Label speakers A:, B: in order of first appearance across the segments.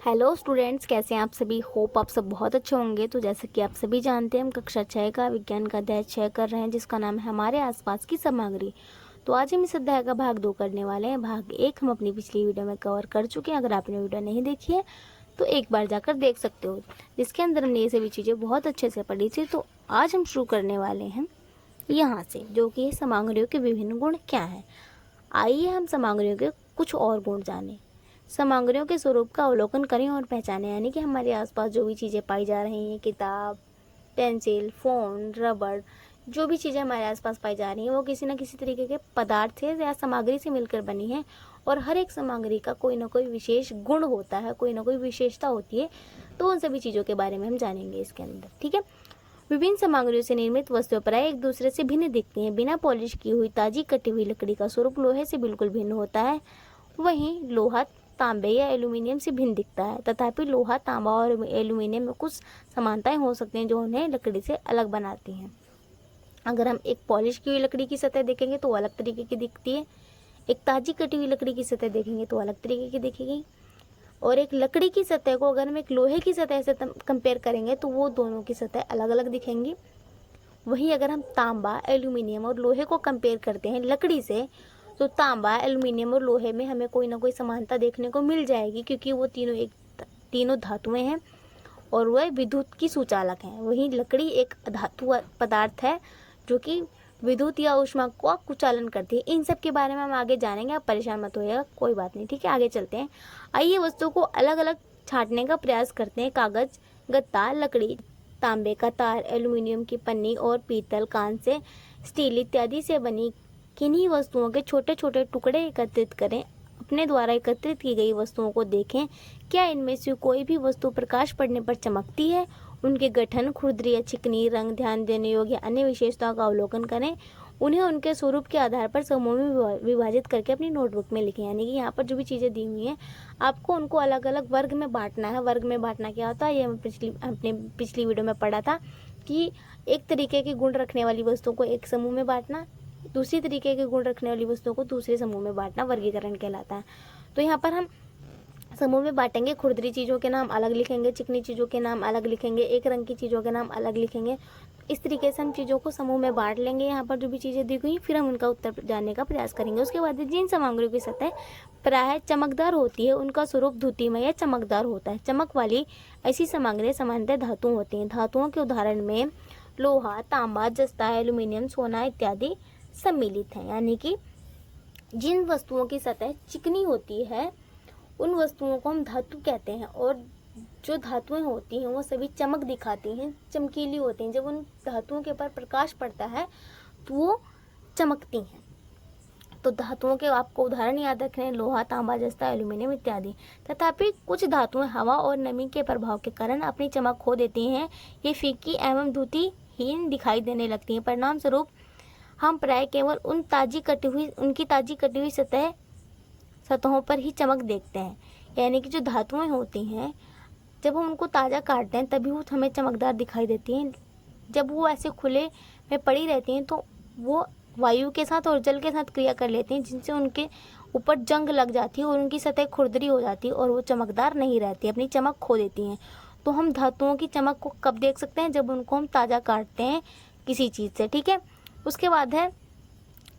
A: Hello students, कैसे हैं आप सभी। होप आप सब बहुत अच्छे होंगे। तो जैसे कि आप सभी जानते हैं, हम कक्षा 6 का विज्ञान का अध्याय 6 कर रहे हैं, जिसका नाम है हमारे आसपास की सामग्री। तो आज हम इस अध्याय का भाग 2 करने वाले हैं। भाग 1 हम अपनी पिछली वीडियो में कवर कर चुके हैं। अगर आपने वीडियो नहीं देखी है तो एक बार जाकर देख सकते हो, जिसके अंदर हमने ये सभी चीज़ें बहुत अच्छे से पढ़ी थी। तो आज हम शुरू करने वाले हैं यहाँ से, जो कि सामग्रियों के विभिन्न गुण क्या हैं। आइए हम सामग्रियों के कुछ और गुण जानें। सामग्रियों के स्वरूप का अवलोकन करें और पहचानें, यानी कि हमारे आसपास जो भी चीज़ें पाई जा रही हैं, किताब, पेंसिल, फ़ोन, रबड़, जो भी चीज़ें हमारे आसपास पाई जा रही हैं वो किसी न किसी तरीके के पदार्थ से या सामग्री से मिलकर बनी है। और हर एक सामग्री का कोई ना कोई विशेष गुण होता है, कोई ना कोई विशेषता होती है। तो उन सभी चीज़ों के बारे में हम जानेंगे इसके अंदर, ठीक है। विभिन्न सामग्रियों से निर्मित वस्तुएं प्रायः एक दूसरे से भिन्न दिखती हैं। बिना पॉलिश की हुई ताजी कटी हुई लकड़ी का स्वरूप लोहे से बिल्कुल भिन्न होता है। वहीं लोहा तांबे या एल्यूमिनियम से भिन्न दिखता है। तथापि लोहा, तांबा और एल्यूमिनियम में कुछ समानताएं हो सकती हैं जो उन्हें लकड़ी से अलग बनाती हैं। अगर हम एक पॉलिश की हुई लकड़ी की सतह देखेंगे तो अलग तरीके की दिखती है। एक ताजी कटी हुई लकड़ी की सतह देखेंगे तो अलग तरीके की दिखेगी। और एक लकड़ी की सतह को अगर हम एक लोहे की सतह से कंपेयर करेंगे तो वो दोनों की सतह अलग अलग दिखेंगी। वहीं अगर हम तांबा, एल्यूमिनियम और लोहे को कंपेयर करते हैं लकड़ी से, तो तांबा, एल्यूमिनियम और लोहे में हमें कोई ना कोई समानता देखने को मिल जाएगी, क्योंकि वो तीनों धातुएं हैं और वह विद्युत की सुचालक हैं। वहीं लकड़ी एक धातु पदार्थ है जो कि विद्युत या ऊष्मा का कुचालन करती है। इन सब के बारे में हम आगे जानेंगे, आप परेशान मत होइएगा, कोई बात नहीं, ठीक है। आगे चलते हैं। आइए वस्तुओं को अलग अलग छांटने का प्रयास करते हैं। कागज, गत्ता, लकड़ी, तांबे का तार, एल्यूमिनियम की पन्नी और पीतल, कांस्य, स्टील इत्यादि से बनी किन्हीं वस्तुओं के छोटे छोटे टुकड़े एकत्रित करें। अपने द्वारा एकत्रित की गई वस्तुओं को देखें, क्या इनमें से कोई भी वस्तु प्रकाश पड़ने पर चमकती है। उनके गठन, खुरदरी या चिकनी, रंग, ध्यान देने योग्य अन्य विशेषताओं का अवलोकन करें। उन्हें उनके स्वरूप के आधार पर समूह में विभाजित करके अपनी नोटबुक में लिखें। यानी कि यहाँ पर जो भी चीज़ें दी हुई हैं आपको उनको अलग अलग वर्ग में बांटना है। वर्ग में बांटना क्या होता है, ये हमने पिछली वीडियो में पढ़ा था कि एक तरीके के गुण रखने वाली वस्तुओं को एक समूह में बांटना, दूसरी तरीके के गुण रखने वाली वस्तुओं को दूसरे समूह में बांटना वर्गीकरण कहलाता है। तो यहाँ पर हम समूह में बांटेंगे। खुरदरी चीज़ों के नाम अलग लिखेंगे, चिकनी चीज़ों के नाम अलग लिखेंगे, एक रंग की चीज़ों के नाम अलग लिखेंगे। इस तरीके से हम चीज़ों को समूह में बांट लेंगे। यहाँ पर जो भी चीज़ें दी गई फिर हम उनका उत्तर जानने का प्रयास करेंगे। उसके बाद जिन सामग्रियों की सतह प्रायः चमकदार होती है उनका स्वरूप द्युतिमय या चमकदार होता है। चमक वाली ऐसी सामग्रियाँ सामान्यतः धातु होती हैं। धातुओं के उदाहरण में लोहा, तांबा, जस्ता, एल्यूमिनियम, सोना इत्यादि सम्मिलित हैं। यानी कि जिन वस्तुओं की सतह चिकनी होती है उन वस्तुओं को हम धातु कहते हैं, और जो धातुएं होती हैं वो सभी चमक दिखाती हैं, चमकीली होती हैं। जब उन धातुओं के ऊपर प्रकाश पड़ता है तो वो चमकती हैं। तो धातुओं के आपको उदाहरण याद रखने हैं, लोहा, तांबा, जस्ता, एल्यूमिनियम इत्यादि। तथापि कुछ धातुएं हवा और नमी के प्रभाव के कारण अपनी चमक खो देती हैं। ये फीकी एवं द्युतिहीन दिखाई देने लगती हैं। परिणाम स्वरूप हम प्राय केवल उनकी ताजी कटी हुई सतहों पर ही चमक देखते हैं। यानी कि जो धातुएं होती हैं जब हम उनको ताज़ा काटते हैं तभी वो हमें चमकदार दिखाई देती हैं। जब वो ऐसे खुले में पड़ी रहती हैं तो वो वायु के साथ और जल के साथ क्रिया कर लेती हैं, जिनसे उनके ऊपर जंग लग जाती है और उनकी सतह खुरदरी हो जाती है और वो चमकदार नहीं रहती, अपनी चमक खो देती हैं। तो हम धातुओं की चमक को कब देख सकते हैं, जब उनको हम ताज़ा काटते हैं किसी चीज़ से, ठीक है। उसके बाद है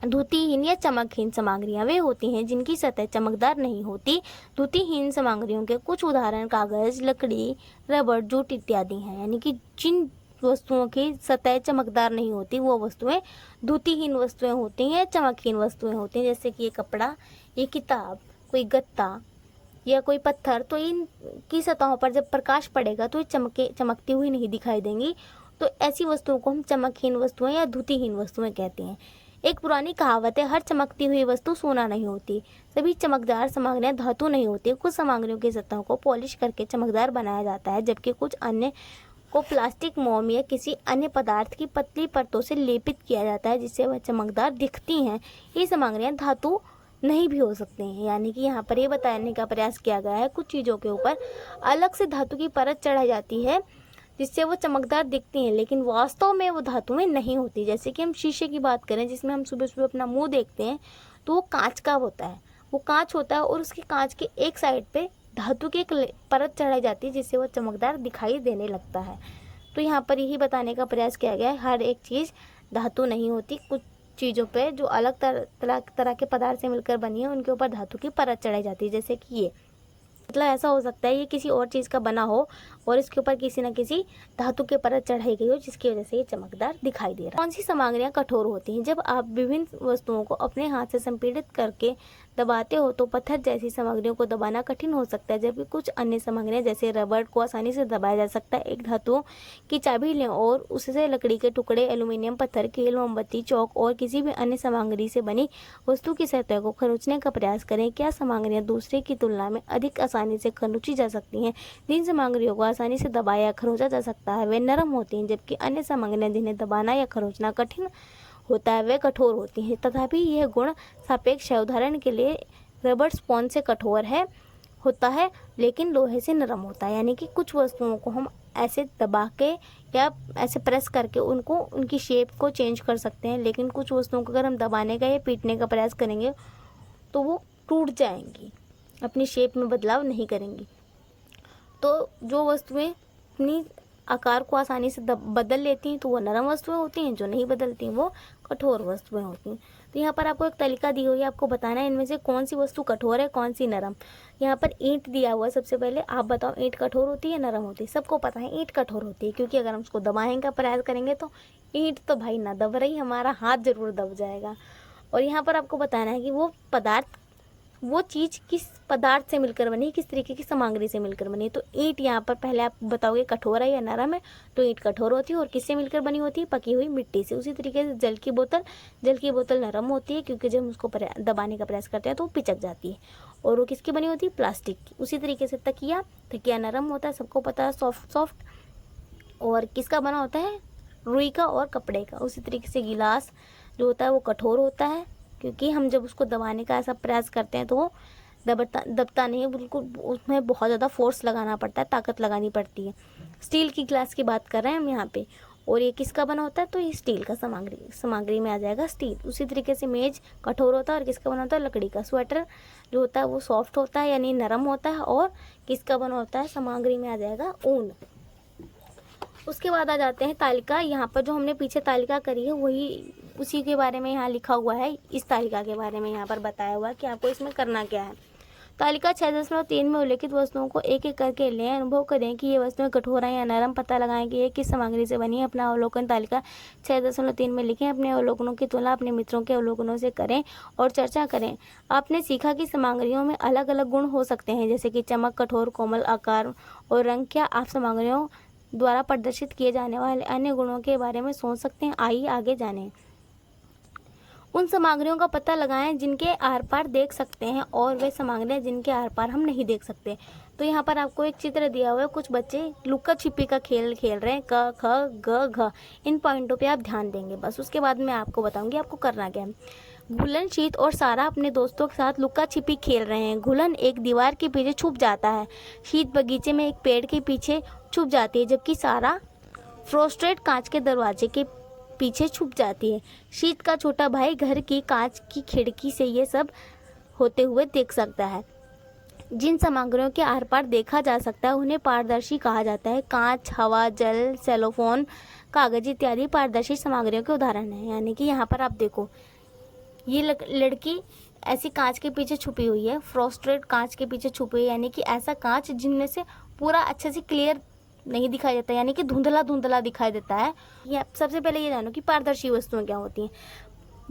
A: द्युतिहीन या चमकहीन सामग्रियां। वे होती हैं जिनकी सतह चमकदार नहीं होती। द्युतिहीन सामग्रियों के कुछ उदाहरण कागज, लकड़ी, रबड़, जूट इत्यादि हैं। यानी कि जिन वस्तुओं की सतह चमकदार नहीं होती वो वस्तुएं द्युतिहीन वस्तुएं होती हैं, चमकहीन वस्तुएं होती हैं। जैसे कि ये कपड़ा, ये किताब, कोई गत्ता या कोई पत्थर, तो इनकी सतहों पर जब प्रकाश पड़ेगा तो ये चमकती हुई नहीं दिखाई देंगी। तो ऐसी वस्तुओं को हम चमकहीन वस्तुएं या द्युतिहीन वस्तुएं कहते हैं। एक पुरानी कहावत है, हर चमकती हुई वस्तु सोना नहीं होती। सभी चमकदार सामग्रियां धातु नहीं होती। कुछ सामग्रियों की सतहों को पॉलिश करके चमकदार बनाया जाता है, जबकि कुछ अन्य को प्लास्टिक, मोम या किसी अन्य पदार्थ की पतली परतों से लेपित किया जाता है, जिससे वह चमकदार दिखती हैं। ये सामग्रियां धातु नहीं भी हो सकते हैं। यानी कि यहाँ पर ये बताने का प्रयास किया गया है कुछ चीज़ों के ऊपर अलग से धातु की परत चढ़ाई जाती है जिससे वो चमकदार दिखती हैं, लेकिन वास्तव में वो धातुएं नहीं होती। जैसे कि हम शीशे की बात करें, जिसमें हम सुबह सुबह अपना मुंह देखते हैं, तो वो कांच का होता है, वो कांच होता है और उसके कांच के एक साइड पे धातु की एक परत चढ़ाई जाती है जिससे वो चमकदार दिखाई देने लगता है। तो यहाँ पर यही बताने का प्रयास किया गया है, हर एक चीज़ धातु नहीं होती। कुछ चीज़ों पे जो अलग तरह के पदार्थ से मिलकर बनी है उनके ऊपर धातु की परत चढ़ाई जाती है। जैसे कि ये मतलब ऐसा हो सकता है ये किसी और चीज़ का बना हो और इसके ऊपर किसी न किसी धातु की परत चढ़ाई गई हो जिसकी वजह से ये चमकदार दिखाई दे रहा है। कौन सी सामग्रियाँ कठोर होती हैं? जब आप विभिन्न वस्तुओं को अपने हाथ से संपीड़ित करके दबाते हो तो पत्थर जैसी सामग्रियों को दबाना कठिन हो सकता है, जबकि कुछ अन्य सामग्रियाँ जैसे रबड़ को आसानी से दबाया जा सकता है। एक धातु की चाबी लें और उससे लकड़ी के टुकड़े, एल्यूमीनियम, पत्थर, कील, मोमबत्ती, चौक और किसी भी अन्य सामग्री से बनी वस्तु की सतह को खरोंचने का प्रयास करें। क्या सामग्रियाँ दूसरे की तुलना में अधिक आसानी से खरोंची जा सकती हैं? जिन सामग्रियों को आसानी से दबाया या खरोंचा जा सकता है वे नरम होती हैं, जबकि अन्य सामग्रियाँ जिन्हें दबाना या खरोंचना कठिन होता है वे कठोर होती हैं। तथापि यह गुण सापेक्ष है। उदाहरण के लिए रबड़ स्पॉन्ज से कठोर होता है लेकिन लोहे से नरम होता है। यानी कि कुछ वस्तुओं को हम ऐसे दबा के या ऐसे प्रेस करके उनकी शेप को चेंज कर सकते हैं, लेकिन कुछ वस्तुओं को अगर हम दबाने का या पीटने का प्रयास करेंगे तो वो टूट जाएंगी, अपनी शेप में बदलाव नहीं करेंगी। तो जो वस्तुएं अपनी आकार को आसानी से बदल लेती हैं तो वो नरम वस्तुएं होती हैं, जो नहीं बदलती वो कठोर वस्तुएं होती हैं। तो यहाँ पर आपको एक तालिका दी हुई है, आपको बताना है इनमें से कौन सी वस्तु कठोर है, कौन सी नरम। यहाँ पर ईंट दिया हुआ है, सबसे पहले आप बताओ ईंट कठोर होती है नरम होती है? सबको पता है ईंट कठोर होती है, क्योंकि अगर हम उसको दबाने का प्रयास करेंगे तो ईंट तो भाई ना दब रही, हमारा हाथ जरूर दब जाएगा। और यहाँ पर आपको बताना है कि वो चीज़ किस पदार्थ से मिलकर बनी, किस तरीके की सामग्री से मिलकर बनी। तो ईंट यहाँ पर पहले आप बताओगे कठोर है या नरम है, तो ईंट कठोर होती है और किससे मिलकर बनी होती है? पकी हुई मिट्टी से। उसी तरीके से जल की बोतल नरम होती है क्योंकि जब हम उसको दबाने का प्रयास करते हैं तो वो पिचक जाती है, और वो किसकी बनी होती है? प्लास्टिक की। उसी तरीके से तकिया नरम होता है, सबको पता है, सॉफ्ट। और किसका बना होता है? रुई का और कपड़े का। उसी तरीके से गिलास जो होता है वो कठोर होता है क्योंकि हम जब उसको दबाने का ऐसा प्रयास करते हैं तो वो दबता नहीं है, बिल्कुल उसमें बहुत ज़्यादा फोर्स लगाना पड़ता है, ताकत लगानी पड़ती है। स्टील की गिलास की बात कर रहे हैं हम यहाँ पे। और ये किसका बना होता है? तो ये स्टील का सामग्री में आ जाएगा स्टील। उसी तरीके से मेज कठोर होता है और किसका बना होता है? लकड़ी का। स्वेटर जो होता है वो सॉफ्ट होता है यानी नरम होता है, और किसका बना होता है? सामग्री में आ जाएगा ऊन। उसके बाद आ जाते हैं तालिका। यहाँ पर जो हमने पीछे तालिका करी है वही उसी के बारे में यहाँ लिखा हुआ है, इस तालिका के बारे में यहाँ पर बताया हुआ है कि आपको इसमें करना क्या है। तालिका 6.3 में उल्लिखित वस्तुओं को एक एक करके लें, अनुभव करें कि ये वस्तुएं कठोर हैं या नरम, पता लगाएं कि ये किस सामग्री से बनी है। अपना अवलोकन तालिका 6.3 में लिखें। अपने अवलोकनों की तुलना अपने मित्रों के अवलोकनों से करें और चर्चा करें। आपने सीखा कि सामग्रियों में अलग अलग गुण हो सकते हैं, जैसे कि चमक, कठोर, कोमल, आकार और रंग। क्या आप सामग्रियों द्वारा प्रदर्शित किए जाने वाले अन्य गुणों के बारे में सोच सकते हैं? आइए आगे जानें। उन सामग्रियों का पता लगाएं जिनके आर पार देख सकते हैं और वे सामग्रियां जिनके आर पार हम नहीं देख सकते। तो यहाँ पर आपको एक चित्र दिया हुआ है, कुछ बच्चे लुक्का छिपी का खेल खेल रहे हैं, क ख ग घ। इन पॉइंटों पे आप ध्यान देंगे बस। उसके बाद मैं आपको बताऊंगी आपको करना क्या है। घुलन, शीत और सारा अपने दोस्तों के साथ लुक्का छिपी खेल रहे हैं। घुलन एक दीवार के पीछे छुप जाता है, शीत बगीचे में एक पेड़ के पीछे छुप जाती है, जबकि सारा फ्रोस्टेड कांच के दरवाजे के पीछे छुप जाती है। शीत का छोटा भाई घर की कांच की खिड़की से ये सब होते हुए देख सकता है। जिन सामग्रियों के आर पार देखा जा सकता है उन्हें पारदर्शी कहा जाता है। कांच, हवा, जल, सेलोफोन, कागज इत्यादि पारदर्शी सामग्रियों के उदाहरण हैं। यानी कि यहाँ पर आप देखो ये लड़की ऐसी कांच के पीछे छुपी हुई है, फ्रोस्टेड कांच के पीछे छुपी हुई है, यानी कि ऐसा कांच जिनमें से पूरा अच्छे से क्लियर नहीं दिखाई देता, यानी कि धुंधला धुंधला दिखाई देता है। ये सबसे पहले ये जानो कि पारदर्शी वस्तुएं क्या होती हैं।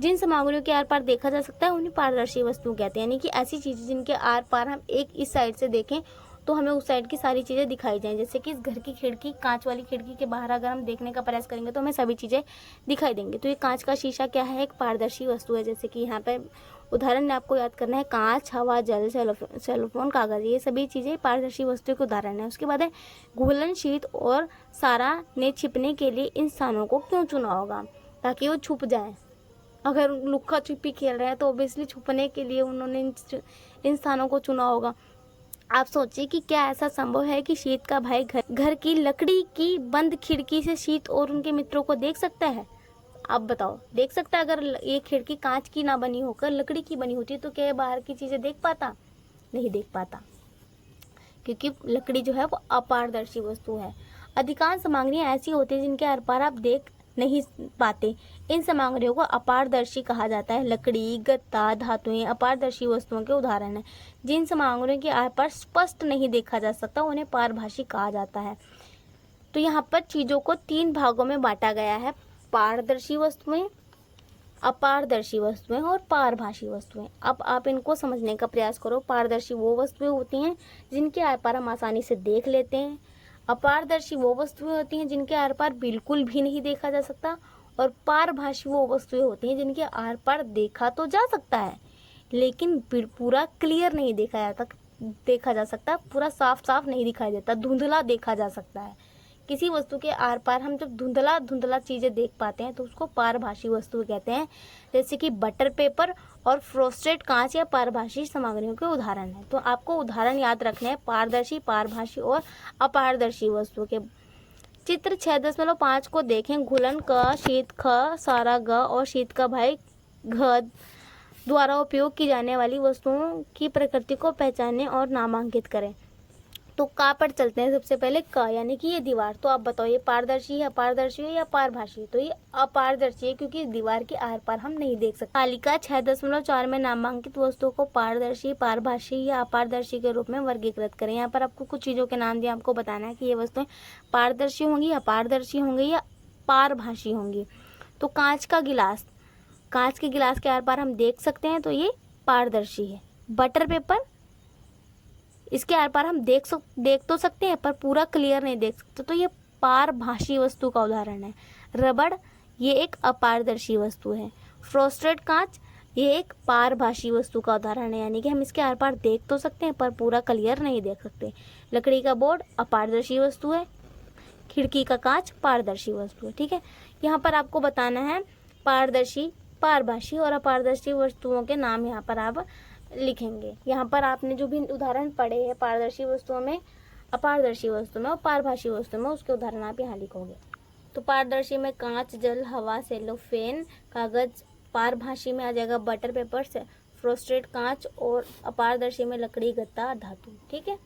A: जिन सामग्रियों के आर पार देखा जा सकता है उन्हें पारदर्शी वस्तु कहते हैं, यानी कि ऐसी चीज़ें जिनके आर पार हम एक इस साइड से देखें तो हमें उस साइड की सारी चीज़ें दिखाई जाएं। जैसे कि इस घर की खिड़की, कांच वाली खिड़की के बाहर अगर हम देखने का प्रयास करेंगे तो हमें सभी चीज़ें दिखाई देंगी। तो ये कांच का शीशा क्या है? एक पारदर्शी वस्तु है। जैसे कि यहाँ पर उदाहरण आपको याद करना है, कांच, हवा, जल, सेलोफोन, कागज, ये सभी चीज़ें पारदर्शी वस्तु के उदाहरण है। उसके बाद है घुलन, शीत और सारा ने छिपने के लिए इन स्थानों को क्यों चुना होगा? ताकि वो छुप जाए। अगर लुक्का छिपी खेल रहे हैं तो ऑब्वियसली छुपने के लिए उन्होंने इन स्थानों को चुना होगा। आप सोचिए कि क्या ऐसा संभव है कि शीत का भाई घर की लकड़ी की बंद खिड़की से शीत और उनके मित्रों को देख सकता है? आप बताओ, देख सकता है? अगर ये खिड़की कांच की ना बनी होकर लकड़ी की बनी होती तो क्या बाहर की चीज़ें देख पाता? नहीं देख पाता। क्योंकि लकड़ी जो है वो अपारदर्शी वस्तु है। अधिकांश सामग्रियाँ ऐसी होती हैं जिनके आर पार आप देख नहीं पाते। इन सामग्रियों को अपारदर्शी कहा जाता है। लकड़ी, गत्ता, धातुएं अपारदर्शी वस्तुओं के उदाहरण हैं। जिन सामग्रियों के आर पार स्पष्ट नहीं देखा जा सकता उन्हें पारभाषी कहा जाता है। तो यहाँ पर चीज़ों को 3 भागों में बांटा गया है: पारदर्शी वस्तुएं, अपारदर्शी वस्तुएं और पारभाषी वस्तुएं। अब आप इनको समझने का प्रयास करो। पारदर्शी वो वस्तुएं होती हैं जिनके आर पार हम आसानी से देख लेते हैं। अपारदर्शी वो वस्तुएं होती हैं जिनके आर पार बिल्कुल भी नहीं देखा जा सकता। और पारभाषी वो वस्तुएं होती हैं जिनके आर पार देखा तो जा सकता है लेकिन पूरा क्लियर नहीं देखा जा सकता, पूरा साफ साफ नहीं दिखाई देता, धुंधला देखा जा सकता है। किसी वस्तु के आर पार हम जब धुंधला धुंधला चीज़ें देख पाते हैं तो उसको पारभाषी वस्तु कहते हैं। जैसे कि बटर पेपर और फ्रोस्टेड कांच या पारभाषी सामग्रियों के उदाहरण हैं। तो आपको उदाहरण याद रखने हैं पारदर्शी, पारभाषी और अपारदर्शी वस्तु के। चित्र 6.5 को देखें। घुलन क, शीत ख, सारा ग और शीत का भाई घ द्वारा उपयोग की जाने वाली वस्तुओं की प्रकृति को पहचानें और नामांकित करें। तो का पर चलते हैं। सबसे पहले क यानी कि ये दीवार। तो आप बताओ ये पारदर्शी है, अपारदर्शी है या पारभाषी? तो ये अपारदर्शी है क्योंकि दीवार के आर पार हम नहीं देख सकते। तालिका 6.4 में नामांकित वस्तुओं को पारदर्शी, पारभाषी या अपारदर्शी के रूप में वर्गीकृत करें। यहाँ पर आपको कुछ चीज़ों के नाम दिए, आपको बताना है कि ये वस्तुएं पारदर्शी होंगी, अपारदर्शी होंगी या पारभाषी होंगी। तो कांच का गिलास, कांच के गिलास के आर पार हम देख सकते हैं तो ये पारदर्शी है। बटर पेपर, इसके आर पार हम देख तो सकते हैं पर पूरा क्लियर नहीं देख सकते, तो ये पारभाषी वस्तु का उदाहरण है। रबड़, ये एक अपारदर्शी वस्तु है। फ्रोस्टेड कांच, ये एक पारभाषी वस्तु का उदाहरण है, यानी कि हम इसके आर पार देख तो सकते हैं पर पूरा क्लियर नहीं देख सकते। लकड़ी का बोर्ड अपारदर्शी वस्तु है। खिड़की का कांच पारदर्शी वस्तु है। ठीक है, यहाँ पर आपको बताना है पारदर्शी, पारभाषी और अपारदर्शी वस्तुओं के नाम यहाँ पर आप लिखेंगे। यहाँ पर आपने जो भी उदाहरण पढ़े हैं पारदर्शी वस्तुओं में, अपारदर्शी वस्तु में और पारभाषी वस्तु में, उसके उदाहरण आप यहाँ लिखोगे। तो पारदर्शी में कांच, जल, हवा, सेलोफेन, कागज। पारभाषी में आ जाएगा बटर पेपर, फ्रोस्टेड कांच और अपारदर्शी में लकड़ी, गत्ता, धातु। ठीक है।